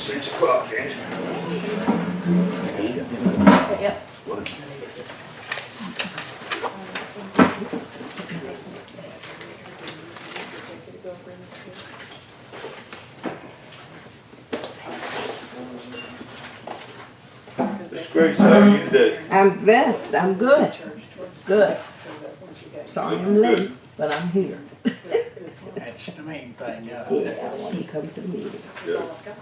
6 o'clock, Angie. Yep. Miss Grace, how are you today? I'm best. I'm good. Good. Sorry I'm Good. late, but I'm here. That's the main thing, yeah. Yeah, I want to come to the meeting. Yeah. Okay.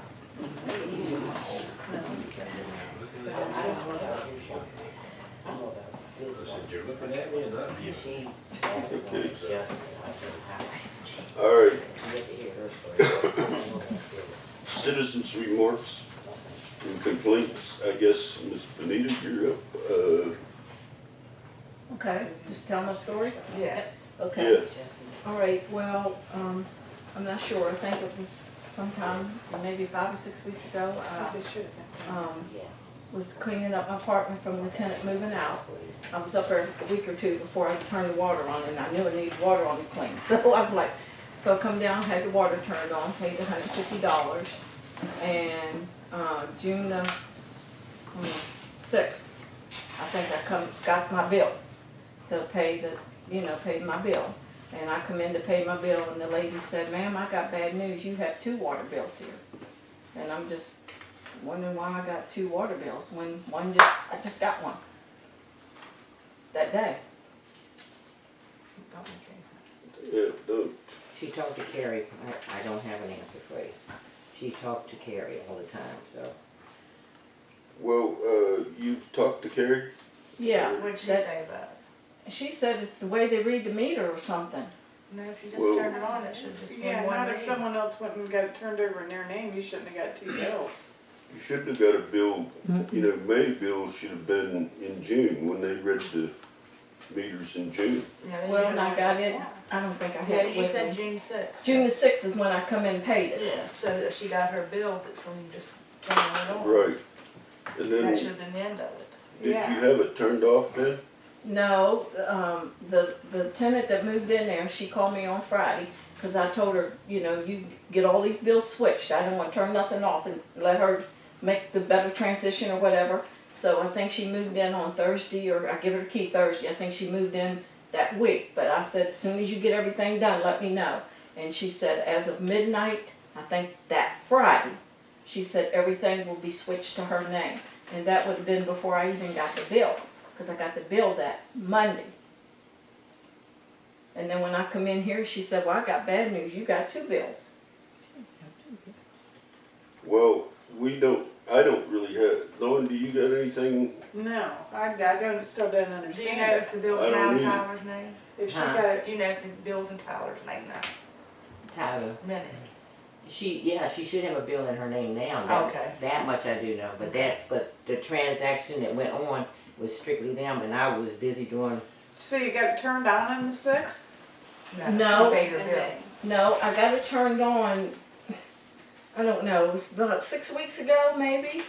All right. Citizens' remarks and complaints. I guess, Ms. Benita, you're up. Okay, just tell my story? Yes. Okay. Yeah. All right, well, I'm not sure. I think it was sometime, maybe 5 or 6 weeks ago. Probably should have been. Was cleaning up my apartment from the tenant moving out. I was up there a week or two before I turned the water on, and I knew it needed water on it clean. So I was like, so I come down, had the water turned on, paid $150, and June the 6th, I think I got my bill to pay paid my bill. And I come in to pay my bill, and the lady said, "Ma'am, I got bad news. You have 2 water bills here." And I'm just wondering why I got 2 water bills when I just got one that day. Yeah, no. She talked to Carrie. I don't have an answer for you. She talked to Carrie all the time, so. Well, you've talked to Carrie? Yeah. What'd she that- say about it? She said it's the way they read the meter or something. No, if you just Well- turned it on, it should just be Yeah, one not if read. someone else went and got it turned over in their name, you shouldn't have got 2 bills. You shouldn't have got a bill, May bill should have been in June when they read the meters in June. Yeah, they Well, should and I have got done it, I don't think I Yeah, had it you with said me. June 6th. June the 6th is when I come in and paid it. Yeah, so that she got her bill from just turning it on. Right. And That then, should have been the end of it. did you Yeah. have it turned off then? No, the tenant that moved in there, she called me on Friday, cause I told her, you get all these bills switched. I didn't want to turn nothing off and let her make the better transition or whatever. So I think she moved in on Thursday, or I give her the key Thursday. I think she moved in that week. But I said, as soon as you get everything done, let me know. And she said, as of midnight, I think that Friday, she said everything will be switched to her name. And that would have been before I even got the bill, because I got the bill that Monday. And then when I come in here, she said, well, I got bad news. You got 2 bills. Well, I don't really have, Dawn, do you got anything? No, I still don't Do you understand know it. if the bill's I don't now in either. Tyler's name? If she Huh? got it, You know if the bill's in Tyler's name now? Tyler, Minute. she should have a bill in her name now. Okay. That much I do know, but the transaction that went on was strictly them, and I was busy doing, so you got it turned on on the 6th? No. She paid her bill. No, I got it turned on, I don't know, it was about 6 weeks ago, maybe.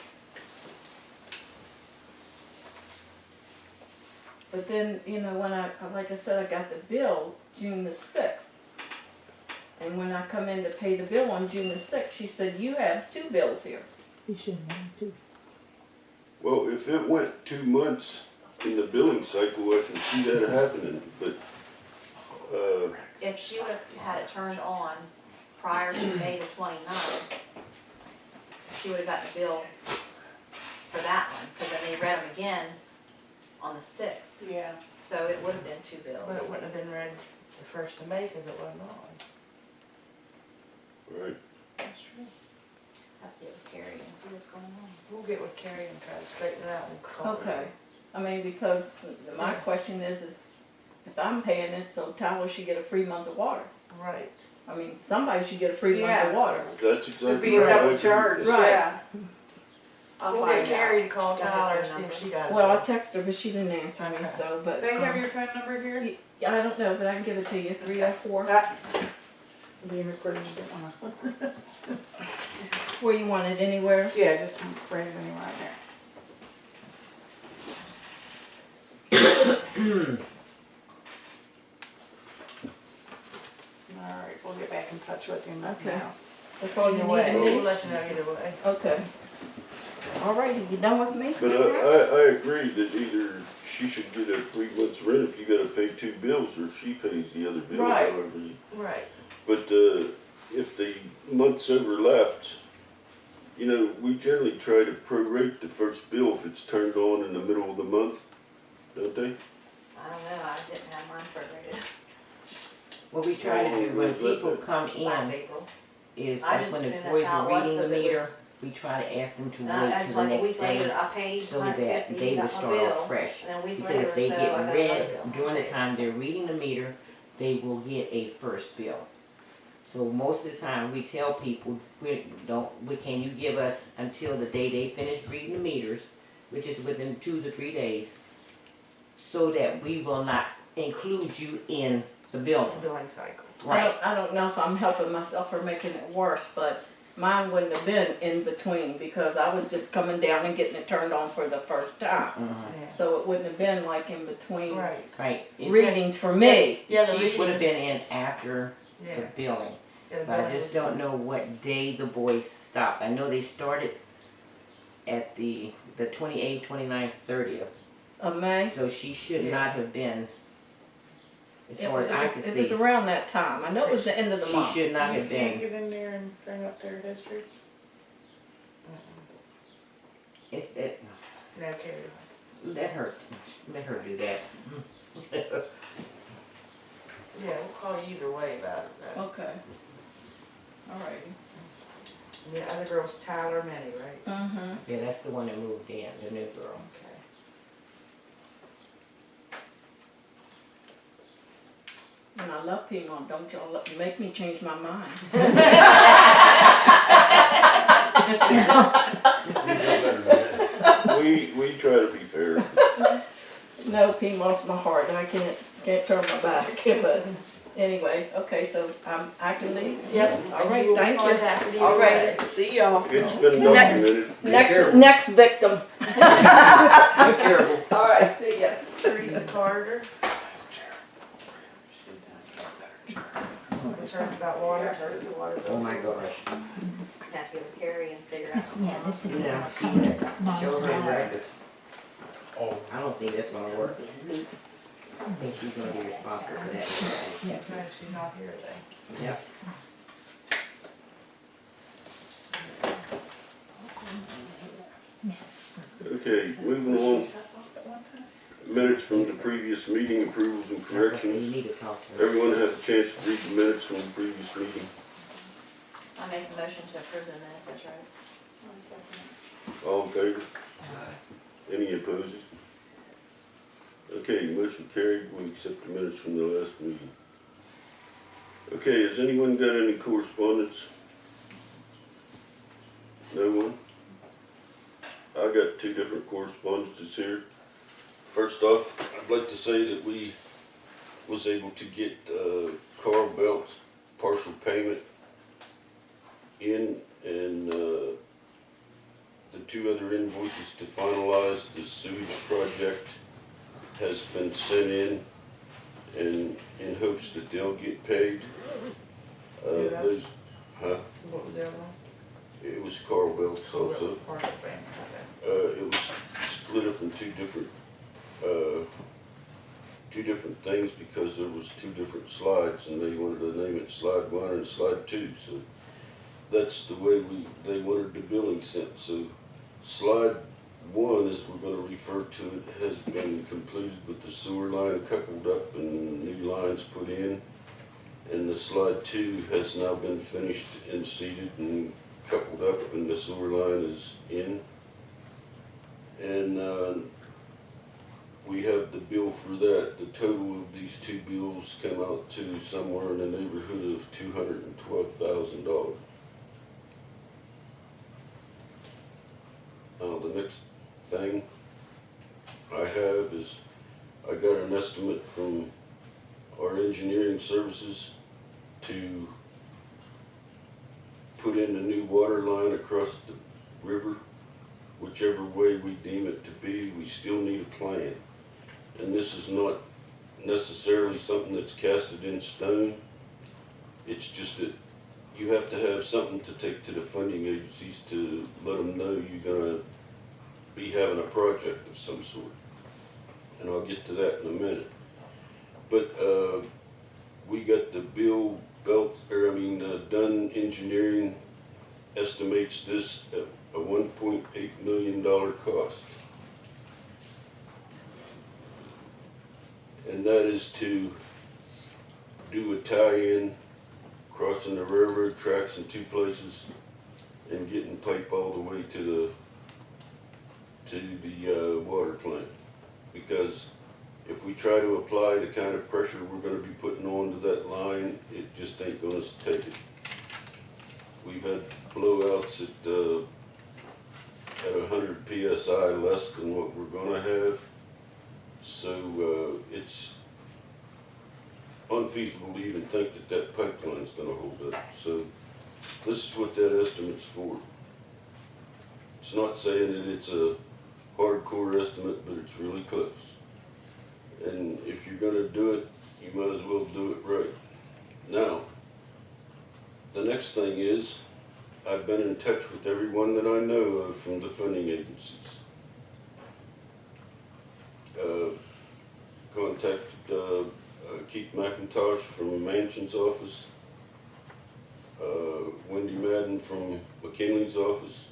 But then, when like I said, I got the bill June the 6th. And when I come in to pay the bill on June the 6th, she said, you have 2 bills here. You shouldn't have to. Well, if it went 2 months in the billing cycle, I can see that happening, but, If she would have had it turned on prior to May the 29th, she would have got the bill for that one, because then they read them again on the 6th. Yeah. So it would have been 2 But bills. it wouldn't have been read the 1st of May because it wasn't on. right. That's true. Have to get with Carrie and see what's going on. We'll get with Carrie and try to straighten it out and call her. Okay. I mean, because my question is if I'm paying it, so Tyler should get a free month of water. Right. I mean, somebody should get a free month of Yeah. water. That's It'd exactly be a right. double charge, Right. yeah. I'll We'll find get Carrie out. to call Got her Tyler, phone see if number. she got it. Well, I texted her, but she didn't answer me, Okay. so, but. They have your phone number here? Yeah, I don't know, but I can give it to you, 304. Being recorded, you don't wanna. Where you want it, anywhere? Yeah, just write it anywhere on there. All right, we'll get back in touch with you Okay. now. That's all you Either need way, to we'll me? let you know either way. Okay. All righty, you done with me? But I agree that either she should get a 3 months rent if you gotta pay 2 bills, or she pays the other bill, Right. however you. Right. But, if the months overlapped, you know, we generally try to prorate the first bill if it's turned on in the middle of the month, don't they? I don't know, I didn't have mine prorated What we try to do when people come last in April. is I like just when the assumed boys that's how are it was, reading the 'cause it meter, was- we try to ask them to And wait I, till the like a next week later, day I paid so that $150, they will got my start bill, off fresh. and then a week Because later if or they so, I get got another read bill. during the time they're reading the meter, they will get a first bill. So most of the time, we tell people, can you give us until the day they finish reading the meters, which is within 2 to 3 days, so that we will not include you in the billing. Billing cycle. I don't know if I'm helping myself or making it worse, but mine wouldn't have been in between because I was just coming down and getting it turned on for the first time. Mhm. So it wouldn't have been like in between Right. Right. readings for me. Yeah, the She would have reading, been in after the yeah. billing. Yeah, the But I billing just was- don't know what day the boys stopped. I know they started at the 28th, 29th, 30th. Of May. So she should Yeah. not have been, as It far as I was, could it was see, around that time. I know it was the end of the she month. should not You have can't been. get in there and bring up their history. It, No, Carrie. let her do that. Yeah, we'll call you either way about it, though. Okay. All righty. And the other girl's Tyler Minnie, right? Mm-hmm. Yeah, that's the one that moved in, the new girl. Okay. And I love Piedmont. Don't y'all make me change my mind. We try to be fair. No, Piedmont's my heart. I can't turn my back. But anyway, okay, so I can leave. Yep. All right, You will be thank you. contacted either All way. right, see y'all. It's been documented. Next victim. Be careful. All right, see ya. Teresa Carter. Concerns about water, Teresa water bills. Oh my gosh. I have to go to Carrie and figure out. This is Yeah, more she coming show her non-stop. records. I don't think that's gonna work. I think she's gonna be responsible for that. No, she's not here today. Yeah. Okay, moving on. Minutes from the previous meeting, approvals and That's what you corrections. need to talk to her. Everyone had a chance to read the minutes from the previous meeting. I make a motion to approve the minutes, that's right. All in favor? Any opposed? Okay, motion carried. We accept the minutes from the last meeting. Okay, has anyone got any correspondence? No one? I got 2 different correspondences here. First off, I'd like to say that we was able to get Carl Belt's partial payment in, and the 2 other invoices to finalize the sewage project has been sent in hopes that they'll get paid. Yeah. Those, huh? What was the other one? It was Carl Belt's also. Part of the family, okay. It was split up in 2 different things because there was 2 different slides and they wanted to name it slide 1 and slide 2. So that's the way they wanted the billing sent. So slide 1, as we're going to refer to it, has been completed with the sewer line coupled up and new lines put in. And the slide 2 has now been finished and seated and coupled up and the sewer line is in. And we have the bill for that. The total of these 2 bills come out to somewhere in the neighborhood of $212,000. The next thing I have is I got an estimate from our engineering services to put in a new water line across the river. Whichever way we deem it to be, we still need a plan. And this is not necessarily something that's casted in stone. It's just that you have to have something to take to the funding agencies to let them know you're gonna be having a project of some sort. And I'll get to that in a minute. But, we got the Bill Belt, Dunn Engineering estimates this at a $1.8 million cost. And that is to do a tie-in, crossing the railroad tracks in 2 places and getting pipe all the way to the water plant. Because if we try to apply the kind of pressure we're gonna be putting onto that line, it just ain't gonna take it. We've had blowouts at 100 PSI less than what we're gonna have. So, it's unfeasible to even think that that pipeline's gonna hold up. So, this is what that estimate's for. It's not saying that it's a hardcore estimate, but it's really close. And if you're gonna do it, you might as well do it right. Now, the next thing is, I've been in touch with everyone that I know of from the funding agencies. Contacted Keith McIntosh from Manchin's office, Wendy Madden from McKinley's office,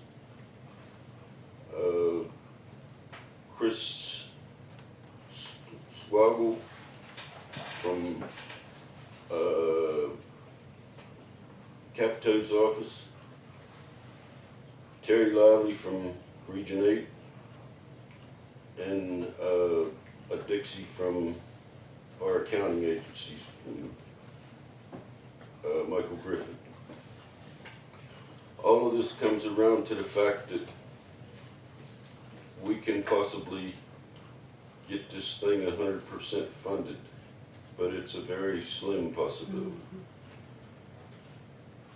Chris Swaggle from Capito's office, Terry Lively from Region 8, and a Dixie from our accounting agencies, Michael Griffin. All of this comes around to the fact that we can possibly get this thing 100% funded, but it's a very slim possibility.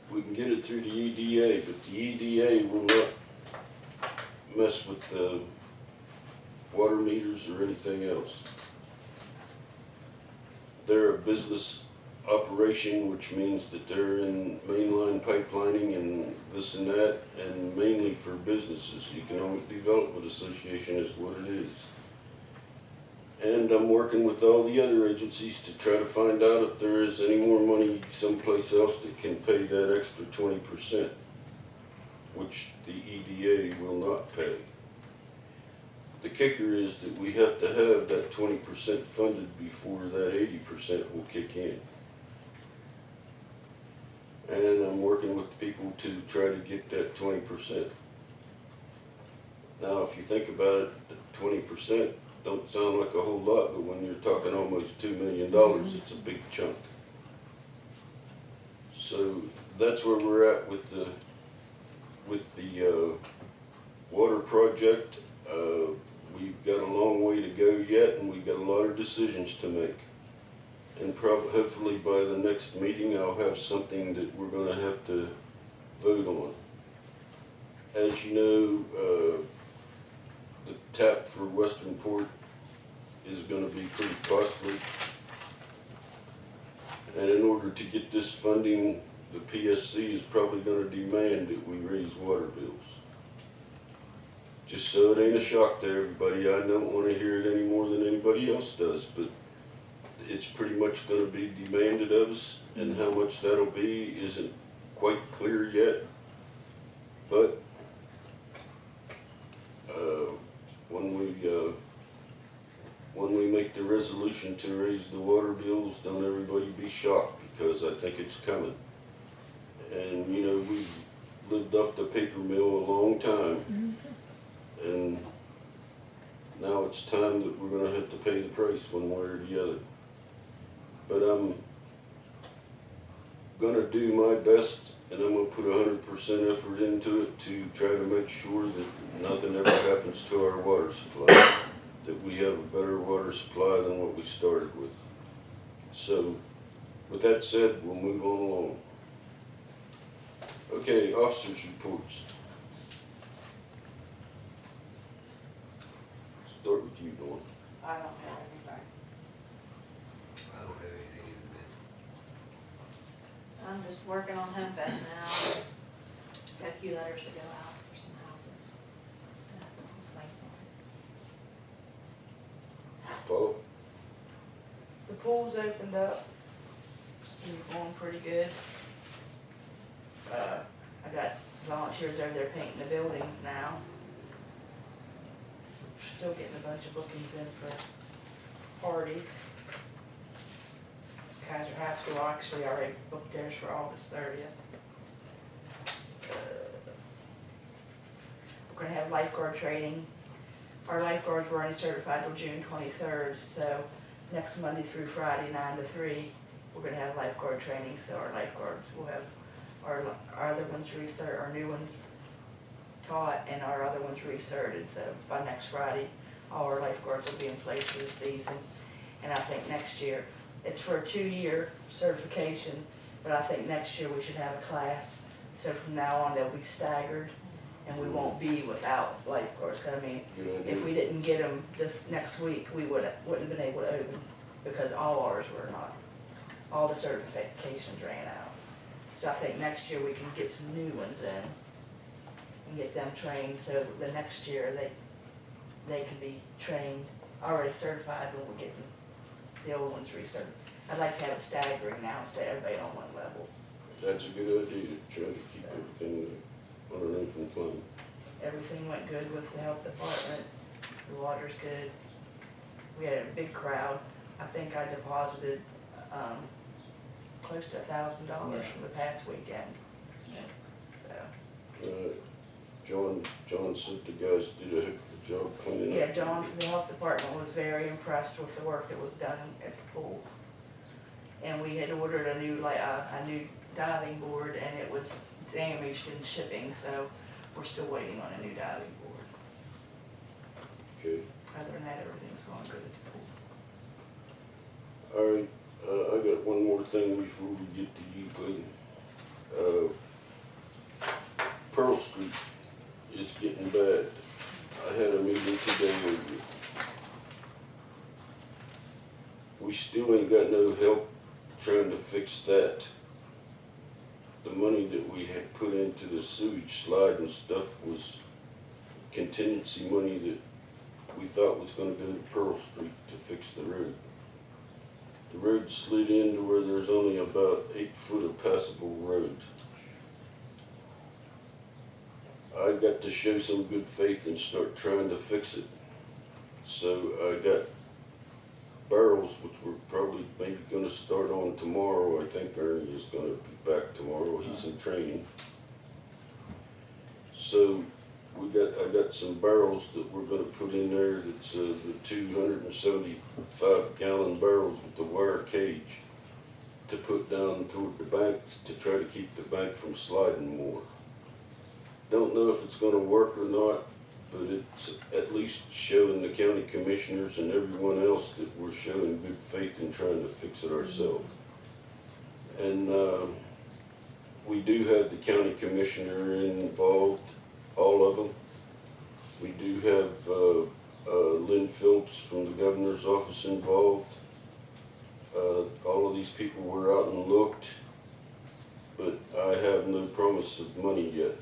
We can get it through the EDA, but the EDA will not mess with the water meters or anything else. They're a business operation, which means that they're in mainline pipelining and this and that, and mainly for businesses. Economic Development Association is what it is. And I'm working with all the other agencies to try to find out if there is any more money someplace else that can pay that extra 20%, which the EDA will not pay. The kicker is that we have to have that 20% funded before that 80% will kick in. And I'm working with people to try to get that 20%. Now, if you think about it, 20% don't sound like a whole lot, but when you're talking almost $2 million, it's a big chunk. So that's where we're at with the water project. We've got a long way to go yet, and we've got a lot of decisions to make. And hopefully by the next meeting, I'll have something that we're gonna have to vote on. As you know, the tap for Western Port is gonna be pretty costly. And in order to get this funding, the PSC is probably gonna demand that we raise water bills. Just so it ain't a shock to everybody, I don't wanna hear it any more than anybody else does, but it's pretty much gonna be demanded of us, and how much that'll be isn't quite clear yet. But when we make the resolution to raise the water bills, don't everybody be shocked, because I think it's coming. And you know, we've lived off the paper mill a long time, and now it's time that we're gonna have to pay the price one way or the other. But I'm gonna do my best, and I'm gonna put 100% effort into it to try to make sure that nothing ever happens to our water supply, that we have a better water supply than what we started with. So, with that said, we'll move on along. Okay, officers' reports. Start with you, Dawn. I don't have anything. I'm just working on Home Fest now. Got a few letters to go out for some houses. Got some complaints on it. Paul? The pool's opened up. It's been going pretty good. I got volunteers over there painting the buildings now. Still getting a bunch of bookings in for parties. Kaiser High School actually already booked theirs for August 30th. We're gonna have lifeguard training. Our lifeguards were only certified till June 23rd, so next Monday through Friday, 9 to 3, we're gonna have lifeguard training, so our lifeguards will have our other ones our new ones taught, and our other ones recerted, so by next Friday, all our lifeguards will be in place for the season. And I think next year, it's for a 2-year certification, but I think next year we should have a class, so from now on, they'll be staggered, and we won't be without lifeguards, 'cause I mean, Good idea. if we didn't get them this next week, we wouldn't have been able to open, because all ours were not, all the certifications ran out. So I think next year we can get some new ones in and get them trained, so the next year they can be trained, already certified when we get the old ones recertified. I'd like to have it staggering now, instead of everybody on one level. That's a good idea, trying to keep everything on an open plan. Everything went good with the health department, the water's good. We had a big crowd. I think I deposited, close to $1,000 from the past weekend. So, John said the guys did a heck of a job cleaning up. yeah, John from the health department was very impressed with the work that was done at the pool. And we had ordered a new diving board, and it was damaged in shipping, so we're still waiting on a new diving board. Okay, Other than that, everything's going good at the pool. all right, I got one more thing before we get to you, Clayton. Pearl Street is getting bad. I had a meeting today over it. We still ain't got no help trying to fix that. The money that we had put into the sewage slide and stuff was contingency money that we thought was gonna go to Pearl Street to fix the road. The road slid into where there's only about 8 foot of passable road. I got to show some good faith and start trying to fix it. So I got barrels, which we're probably maybe gonna start on tomorrow. I think Ernie is gonna be back tomorrow, he's in training. So I got some barrels that we're gonna put in there, that's the 275 gallon barrels with the wire cage to put down toward the bank to try to keep the bank from sliding more. Don't know if it's gonna work or not, but it's at least showing the county commissioners and everyone else that we're showing good faith in trying to fix it ourselves. And we do have the county commissioner involved, all of them. We do have Lynn Phillips from the governor's office involved. All of these people were out and looked, but I have no promise of money yet.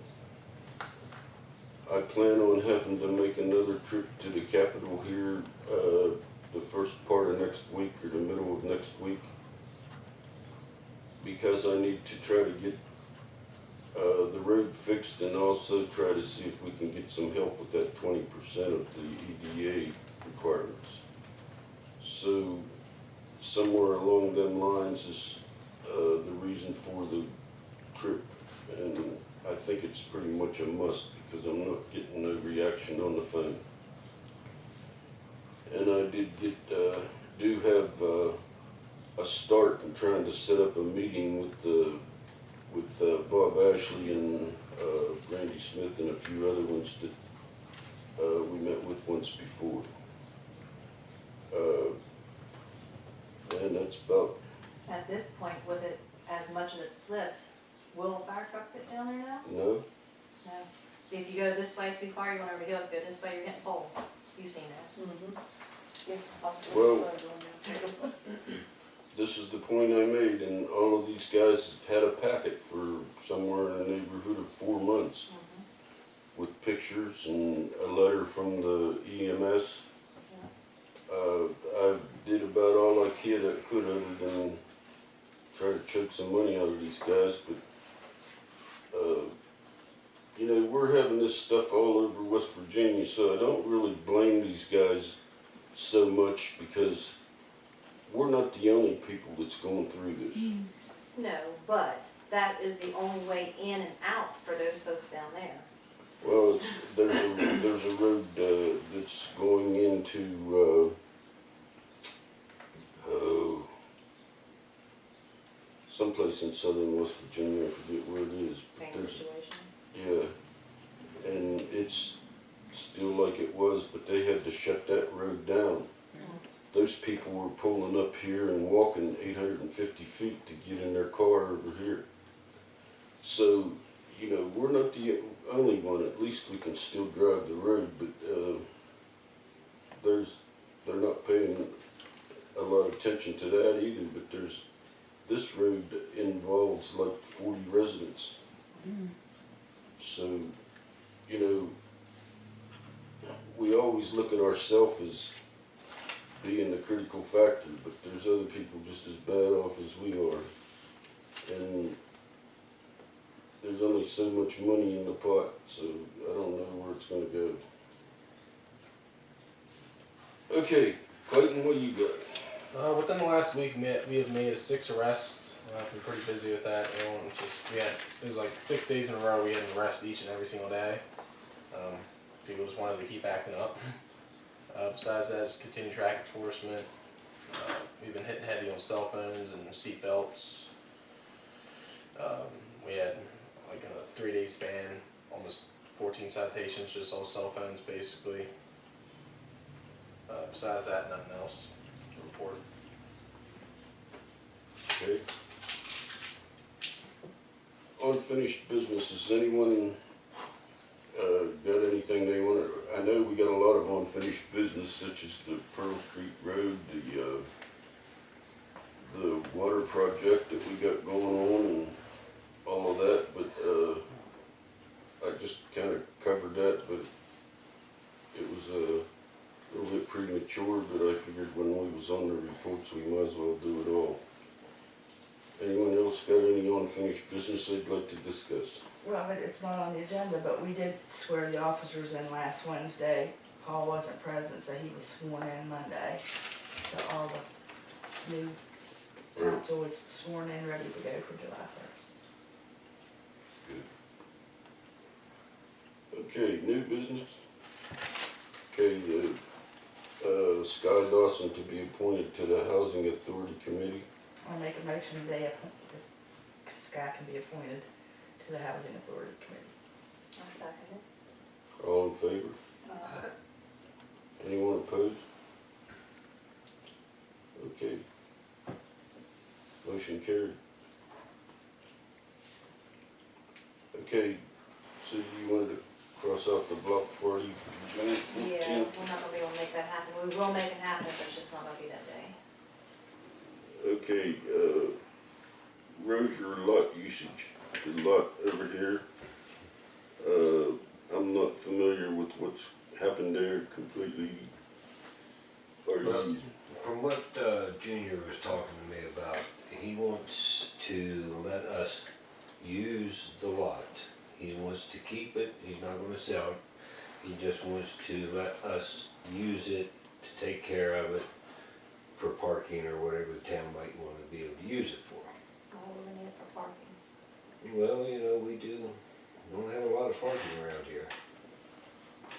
I plan on having to make another trip to the Capitol here, the first part of next week or the middle of next week, because I need to try to get the road fixed and also try to see if we can get some help with that 20% of the EDA requirements. So somewhere along them lines is the reason for the trip, and I think it's pretty much a must because I'm not getting no reaction on the phone. And I did do have a start in trying to set up a meeting with Bob Ashley and Randy Smith and a few other ones that we met with once before. And that's about. At this point, with it, as much as it slipped, will a fire truck get down there now? No? No. If you go this way too far, you're going over the hill. If you go this way, you're getting pulled. You've seen that. Mm-hmm. Well- this is the point I made, and all of these guys have had a packet for somewhere in the neighborhood of 4 months with pictures and a letter from the EMS. I did about all I could other than try to choke some money out of these guys, but you know, we're having this stuff all over West Virginia, so I don't really blame these guys so much because we're not the only people that's going through this. No, but that is the only way in and out for those folks down there. Well, there's a road that's going into someplace in southern West Virginia. I forget where it is. But Same there's, situation. yeah, and it's still like it was, but they had to shut that road down. Those people were pulling up here and walking 850 feet to get in their car over here. So, you know, we're not the only one. At least we can still drive the road, but they're not paying a lot of attention to that either. But this road involves like 40 residents. So, you know, we always look at ourselves as being the critical factor, but there's other people just as bad off as we are. And there's only so much money in the pot, so I don't know where it's gonna go. Okay, Clayton, what do you got? Within the last week, we have made 6 arrests. Been pretty busy with that. It was like 6 days in a row we had an arrest each and every single day. People just wanted to keep acting up. Besides that, just continued traffic enforcement. We've been hitting heavy on cell phones and seat belts. We had, like in a 3-day span, almost 14 citations, just on cell phones basically. Besides that, nothing else to report. Okay. Unfinished business, has anyone got anything they want to, I know we got a lot of unfinished business such as the Pearl Street Road, the water project that we got going on and all of that, but I just kind of covered that, but it was a little bit premature, but I figured when we was on the reports we might as well do it all. Anyone else got any unfinished business they'd like to discuss? Well, it's not on the agenda, but we did swear the officers in last Wednesday. Paul wasn't present, so he was sworn in Monday. So all the new council was sworn in, ready to go for July 1st. Okay, new business. Okay, Sky Dawson to be appointed to the Housing Authority Committee. I'll make a motion that Scott can be appointed to the Housing Authority Committee. I'll second it. All in favor? Anyone opposed? Okay. Motion carried. Okay, so you wanted to cross out the block party for June 14th? Yeah, we're not gonna be able to make that happen. We will make it happen, but it's just not gonna be that day. Okay, Rozier lot usage, the lot over here. I'm not familiar with what's happened there completely. Are you? From what Junior was talking to me about, he wants to let us use the lot. He wants to keep it, he's not gonna sell it. He just wants to let us use it to take care of it for parking or whatever the town might want to be able to use it for. Why would we need it for parking? Well, you know, we don't have a lot of parking around here.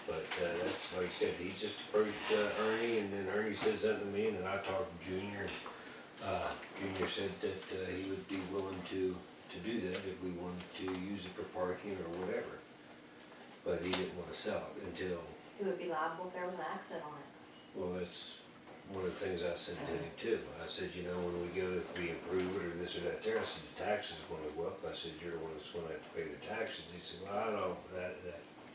But that's, like I said, he just approached Ernie, and then Ernie said something to me, and then I talked to Junior. Junior said that he would be willing to do that if we wanted to use it for parking or whatever. But he didn't want to sell it until, Who would be liable if there was an accident on it? well, that's one of the things I said to him too. I said, you know, when we go, if we improve it or this or that there, I said, the taxes are gonna go up. I said, you're the one that's gonna have to pay the taxes. He said, well, I know that,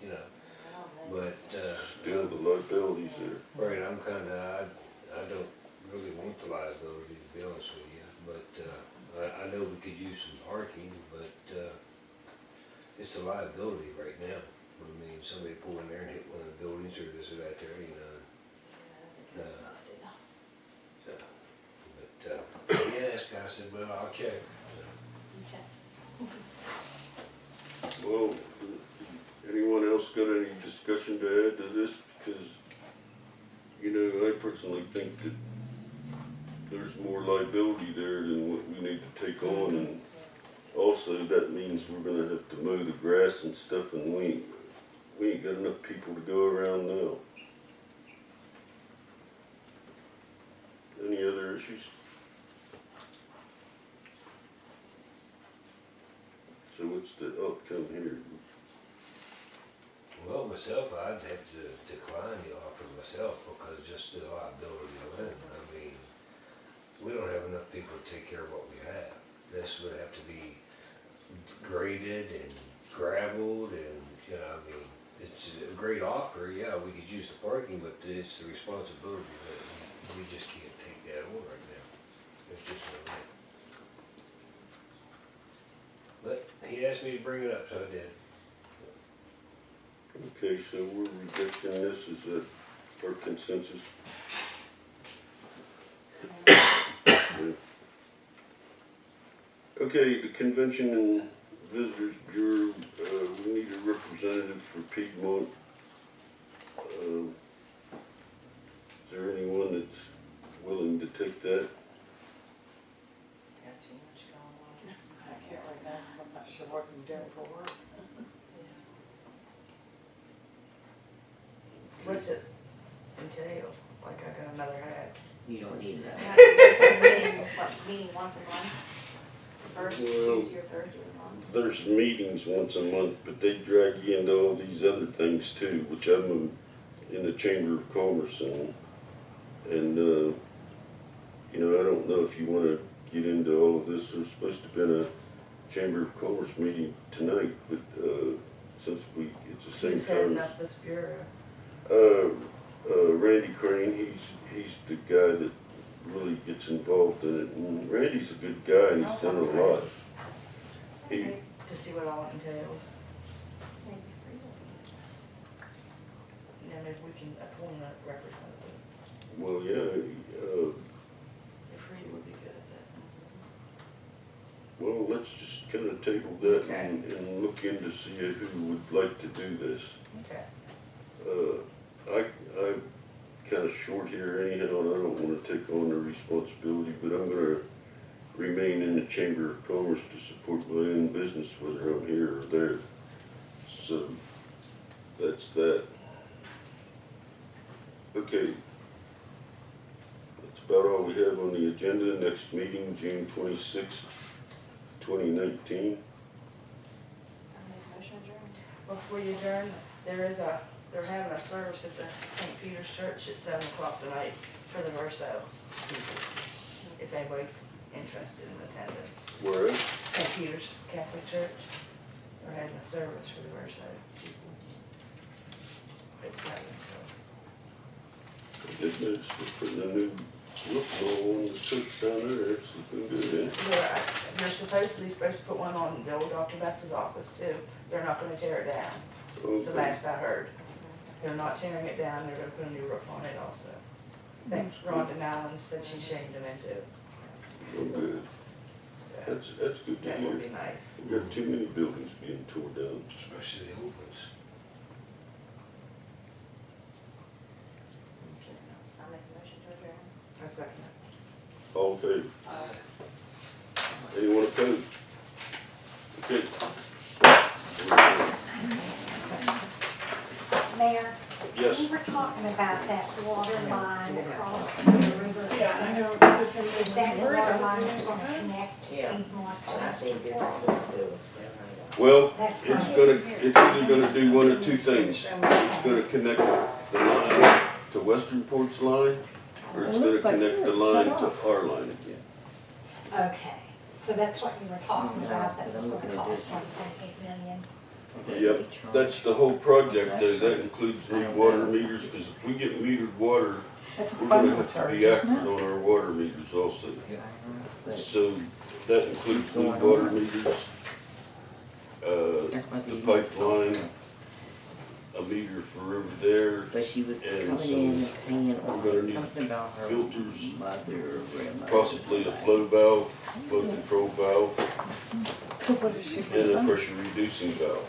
you know, I don't know. but, Still the liabilities there. right, I'm kinda, I don't really want the liability, to be honest with you. it's a liability right now. I mean, somebody pull in there and hit one of the buildings or this or that there, you know. So, but, he asked, I said, well, I'll check. Well, anyone else got any discussion to add to this? Because, you know, I personally think that there's more liability there than what we need to take on, and also that means we're gonna have to mow the grass and stuff, and we ain't got enough people to go around now. Any other issues? So what's the outcome here? Well, myself, I'd have to decline the offer myself because just the liability alone. I mean, we don't have enough people to take care of what we have. This would have to be graded and gravelled and, you know, I mean, it's a great offer, yeah, we could use the parking, but it's the responsibility that we just can't take that on right now. It's just no way. But he asked me to bring it up, so I did. Okay, so we're rejecting this, is that our consensus? Yeah. Okay, the Convention and Visitors Bureau, we need a representative for Piedmont. Is there anyone that's willing to take that? Got too much going on. I can't right now, 'cause I'm not sure what I'm doing for work. What's it entail? Like I got another hat. You don't need that. Meeting once a month, first Well, Tuesday or Thursday of the month. There's meetings once a month, but they drag you into all these other things too, which I'm in the Chamber of Commerce and you know, I don't know if you wanna get into all of this. There's supposed to have been a Chamber of Commerce meeting tonight, but, since it's the same Who's heading time. up this bureau? Randy Crane, he's the guy that really gets involved in it, and Randy's a good guy, and he's done a lot. He, To see what all it entails. Yeah, maybe we can appoint a representative. well, yeah, If Rita would be good at that. well, let's just kind of table that Okay. and look into see who would like to do this. Okay. I'm kind of short here anyhow, and I don't want to take on the responsibility, but I'm gonna remain in the Chamber of Commerce to support my own business, whether I'm here or there. So, that's that. Okay. That's about all we have on the agenda. Next meeting, June 26th, 2019. I make a motion adjourned. Before you adjourn, they're having a service at the St. Peter's Church at 7 o'clock tonight for the Verso. If anybody's interested in attending. Where at? St. Peter's Catholic Church, they're having a service for the Verso people. It's 7, so. Good news, we're putting a new roof on the church down there. It's looking good, eh? They're supposed to put one on the old Dr. Bess's office too. They're not gonna tear it down. It's the Okay. last I heard. They're not tearing it down, they're gonna put a new roof on it also. Thanks, Rhonda Allen said she shamed them into it. Oh, good. So That's good to that hear. would be nice. We got too many buildings being torn down. Especially the old ones. I make a motion to adjourn. I second it. All in favor? Anyone opposed? Okay. Mayor, Yes. we were talking about that water line across the river. Yeah, I know, because I'm Is that the worried water about line it. that's gonna connect Yeah. Piedmont to And I Western think Forks? it's too. Well, That's it's not- either gonna do one of two things. It's gonna connect the line to Western Port's line, or it's It gonna looks like connect the yours. line Shut to off. our line again. Okay, so that's what you were talking No, about, that but was I'm gonna looking at cost this. 1.8 million. Yep, that's the whole project though. That includes new water meters, because if we get metered water, That's a we're gonna bundle have to charge, be isn't accurate it? on our water meters also. But So that includes new Going water on. meters. That's supposed to the be- pipeline, a meter for over there, But she was And coming some- in and paying we're gonna on need something about her filters, mother or grandmother. possibly a flow valve, flow control valve, So what is she and a doing? pressure reducing valve.